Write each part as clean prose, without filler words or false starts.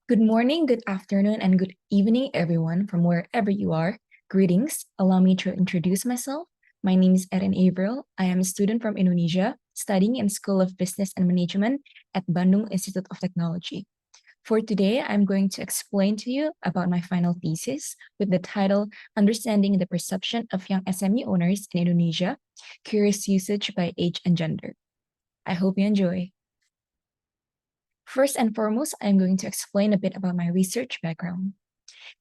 Good morning, good afternoon, and good evening, everyone, from wherever you are. Greetings. Allow me to introduce myself. My name is Erin Avrile. I am a student from Indonesia, studying in School of Business and Management at Bandung Institute of Technology. For today, I'm going to explain to you about my final thesis with the title Understanding the Perception of Young SME Owners in Indonesia, Curious Usage by Age and Gender. I hope you enjoy. First and foremost, I'm going to explain a bit about my research background.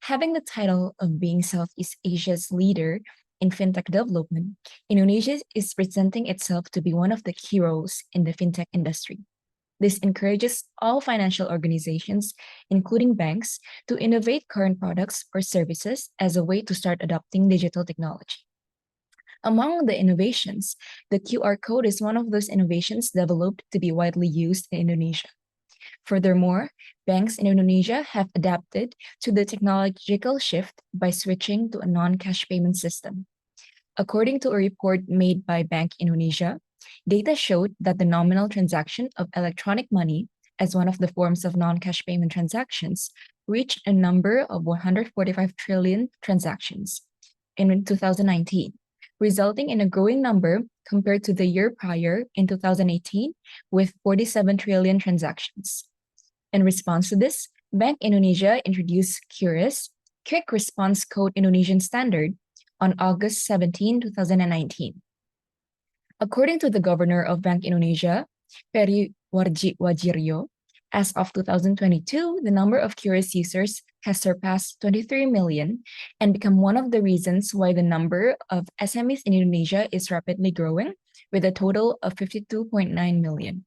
Having the title of being Southeast Asia's leader in fintech development, Indonesia is presenting itself to be one of the key roles in the fintech industry. This encourages all financial organizations, including banks, to innovate current products or services as a way to start adopting digital technology. Among the innovations, the QR code is one of those innovations developed to be widely used in Indonesia. Furthermore, banks in Indonesia have adapted to the technological shift by switching to a non-cash payment system. According to a report made by Bank Indonesia, data showed that the nominal transaction of electronic money as one of the forms of non-cash payment transactions reached a number of 145 trillion transactions in 2019, resulting in a growing number compared to the year prior in 2018 with 47 trillion transactions. In response to this, Bank Indonesia introduced QRIS, Quick Response Code Indonesian Standard, on August 17, 2019. According to the governor of Bank Indonesia, Peri Wajiryo, as of 2022, the number of QRIS users has surpassed 23 million and become one of the reasons why the number of SMEs in Indonesia is rapidly growing, with a total of 52.9 million.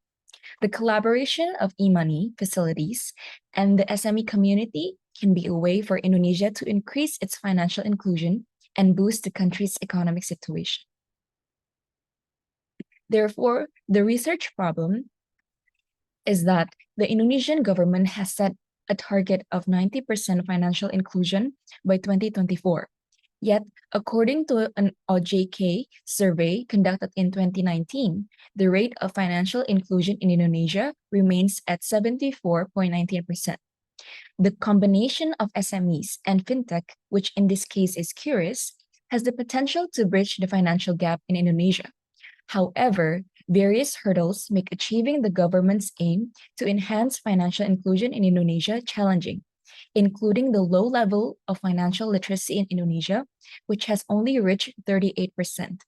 The collaboration of e-money facilities and the SME community can be a way for Indonesia to increase its financial inclusion and boost the country's economic situation. Therefore, the research problem is that the Indonesian government has set a target of 90% financial inclusion by 2024. Yet, according to an OJK survey conducted in 2019, the rate of financial inclusion in Indonesia remains at 74.19%. The combination of SMEs and fintech, which in this case is QRIS, has the potential to bridge the financial gap in Indonesia. However, various hurdles make achieving the government's aim to enhance financial inclusion in Indonesia challenging, including the low level of financial literacy in Indonesia, which has only reached 38%.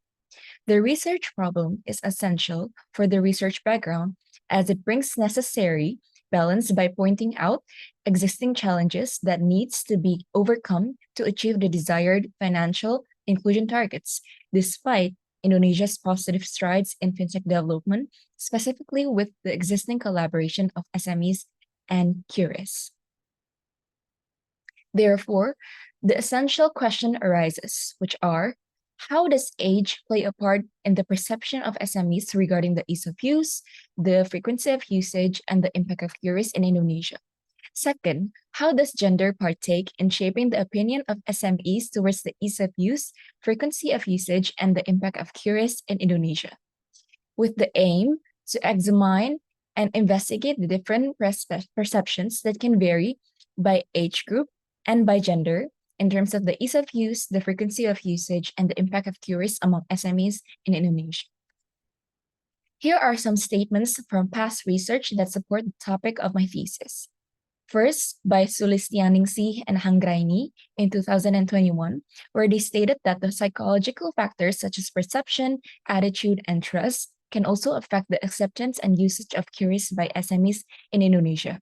The research problem is essential for the research background as it brings necessary balance by pointing out existing challenges that needs to be overcome to achieve the desired financial inclusion targets, despite Indonesia's positive strides in fintech development, specifically with the existing collaboration of SMEs and QRIS. Therefore, the essential question arises, which are, how does age play a part in the perception of SMEs regarding the ease of use, the frequency of usage, and the impact of QRIS in Indonesia? Second, how does gender partake in shaping the opinion of SMEs towards the ease of use, frequency of usage, and the impact of QRIS in Indonesia? With the aim to examine and investigate the different perceptions that can vary by age group and by gender in terms of the ease of use, the frequency of usage, and the impact of QRIS among SMEs in Indonesia. Here are some statements from past research that support the topic of my thesis. First, by Sulistianingsih and Hanggraini in 2021, where they stated that the psychological factors such as perception, attitude, and trust can also affect the acceptance and usage of QRIS by SMEs in Indonesia.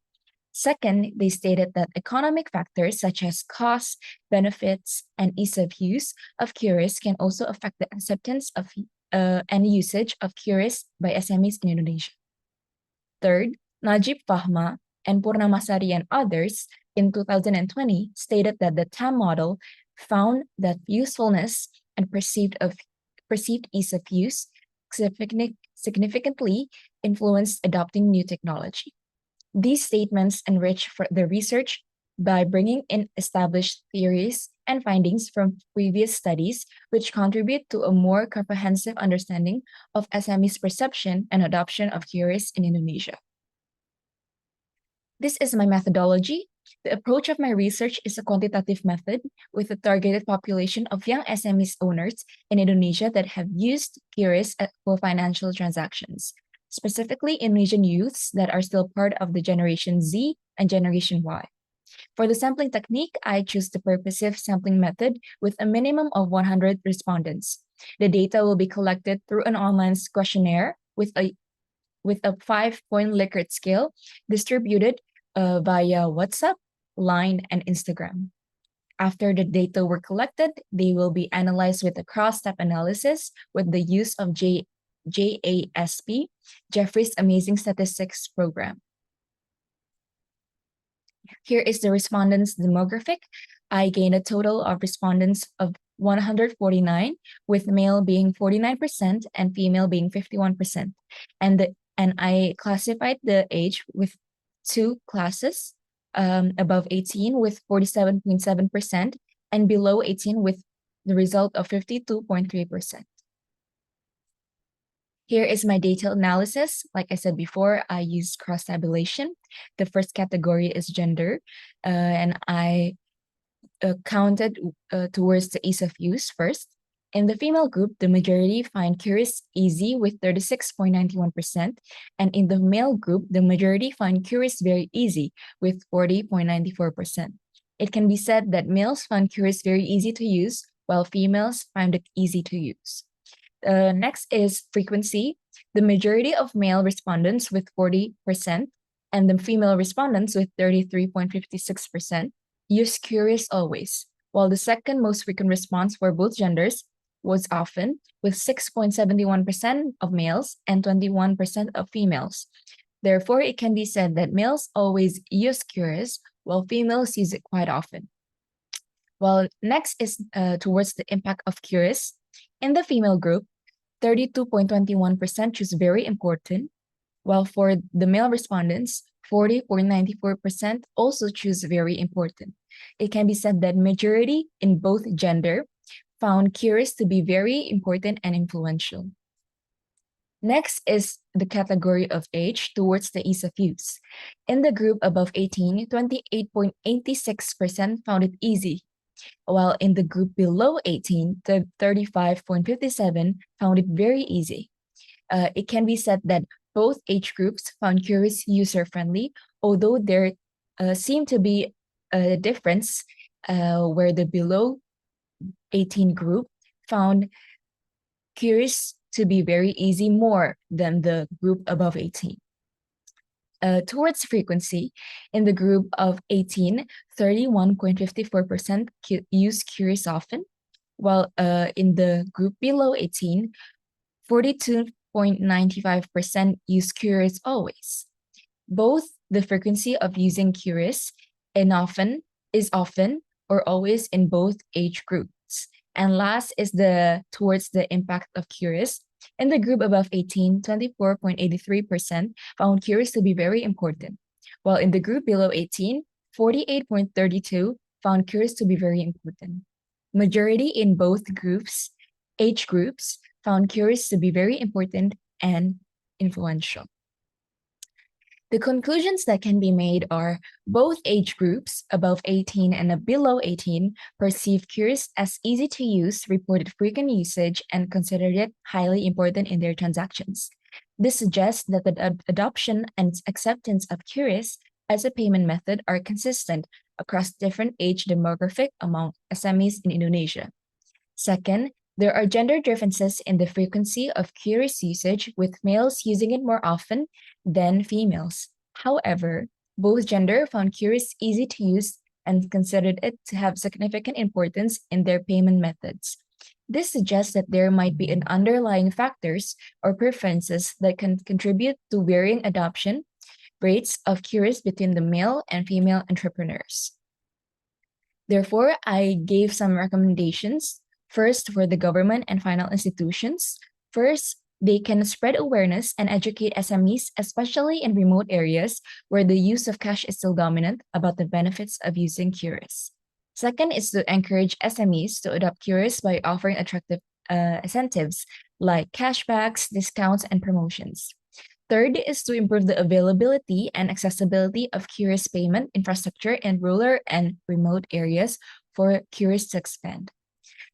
Second, they stated that economic factors such as costs, benefits, and ease of use of QRIS can also affect the acceptance of and usage of QRIS by SMEs in Indonesia. Third, Najib Fahma and Purnamasari and others in 2020 stated that the TAM model found that usefulness and perceived ease of use significantly influenced adopting new technology. These statements enrich the research by bringing in established theories and findings from previous studies, which contribute to a more comprehensive understanding of SMEs' perception and adoption of QRIS in Indonesia. This is my methodology. The approach of my research is a quantitative method with a targeted population of young SMEs owners in Indonesia that have used QRIS for financial transactions, specifically Indonesian youths that are still part of the Generation Z and Generation Y. For the sampling technique, I choose the purposive sampling method with a minimum of 100 respondents. The data will be collected through an online questionnaire with a 5-point Likert scale distributed via WhatsApp, Line, and Instagram. After the data were collected, they will be analyzed with a cross-step analysis with the use of JASP, Jeffrey's Amazing Statistics Program. Here is the respondents' demographic. I gained a total of respondents of 149, with male being 49% and female being 51%. And I classified the age with two classes, above 18 with 47.7% and below 18 with the result of 52.3%. Here is my data analysis. Like I said before, I used cross-tabulation. The first category is gender, and I counted towards the ease of use first. In the female group, the majority find QRIS easy with 36.91%, and in the male group, the majority find QRIS very easy with 40.94%. It can be said that males find QRIS very easy to use, while females find it easy to use. Next is frequency. The majority of male respondents with 40% and the female respondents with 33.56% use QRIS always, while the second most frequent response for both genders was often, with 6.71% of males and 21% of females. Therefore, it can be said that males always use QRIS, while females use it quite often. Well, next is towards the impact of QRIS. In the female group, 32.21% choose very important, while for the male respondents, 40.94% also choose very important. It can be said that majority in both gender found QRIS to be very important and influential. Next is the category of age towards the ease of use. In the group above 18, 28.86% found it easy, while in the group below 18, 35.57% found it very easy. It can be said that both age groups found QRIS user-friendly, although there seemed to be a difference where the below 18 group found QRIS to be very easy more than the group above 18. Towards frequency, in the group of 18, 31.54% use QRIS often, while in the group below 18, 42.95% use QRIS always. Both the frequency of using QRIS and often is often or always in both age groups. And last is the towards the impact of QRIS. In the group above 18, 24.83% found QRIS to be very important, while in the group below 18, 48.32% found QRIS to be very important. Majority in both groups, age groups, found QRIS to be very important and influential. The conclusions that can be made are both age groups, above 18 and below 18, perceive QRIS as easy to use, reported frequent usage, and considered it highly important in their transactions. This suggests that the adoption and acceptance of QRIS as a payment method are consistent across different age demographic among SMEs in Indonesia. Second, there are gender differences in the frequency of QRIS usage, with males using it more often than females. However, both gender found QRIS easy to use and considered it to have significant importance in their payment methods. This suggests that there might be an underlying factors or preferences that can contribute to varying adoption rates of QRIS between the male and female entrepreneurs. Therefore, I gave some recommendations. First, for the government and financial institutions. First, they can spread awareness and educate SMEs, especially in remote areas where the use of cash is still dominant, about the benefits of using QRIS. Second is to encourage SMEs to adopt QRIS by offering attractive incentives like cashbacks, discounts, and promotions. Third is to improve the availability and accessibility of QRIS payment infrastructure in rural and remote areas for QRIS to expand.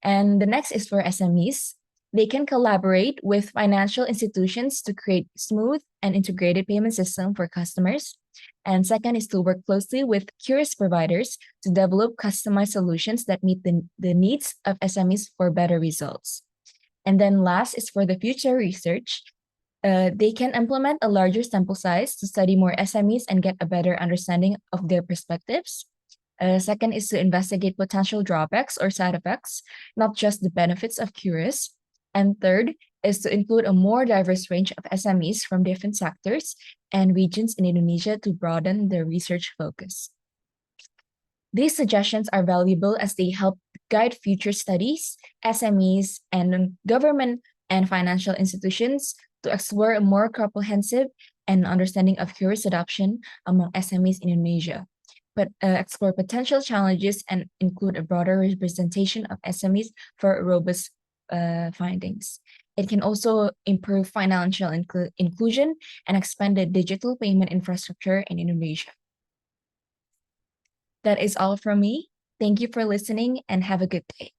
And the next is for SMEs. They can collaborate with financial institutions to create smooth and integrated payment system for customers. And second is to work closely with QRIS providers to develop customized solutions that meet the needs of SMEs for better results. And then last is for the future research. They can implement a larger sample size to study more SMEs and get a better understanding of their perspectives. Second is to investigate potential drawbacks or side effects, not just the benefits of QRIS. And third is to include a more diverse range of SMEs from different sectors and regions in Indonesia to broaden their research focus. These suggestions are valuable as they help guide future studies, SMEs, and government and financial institutions to explore a more comprehensive and understanding of QRIS adoption among SMEs in Indonesia, but explore potential challenges and include a broader representation of SMEs for robust findings. It can also improve financial inclusion and expand the digital payment infrastructure in Indonesia. That is all from me. Thank you for listening and have a good day.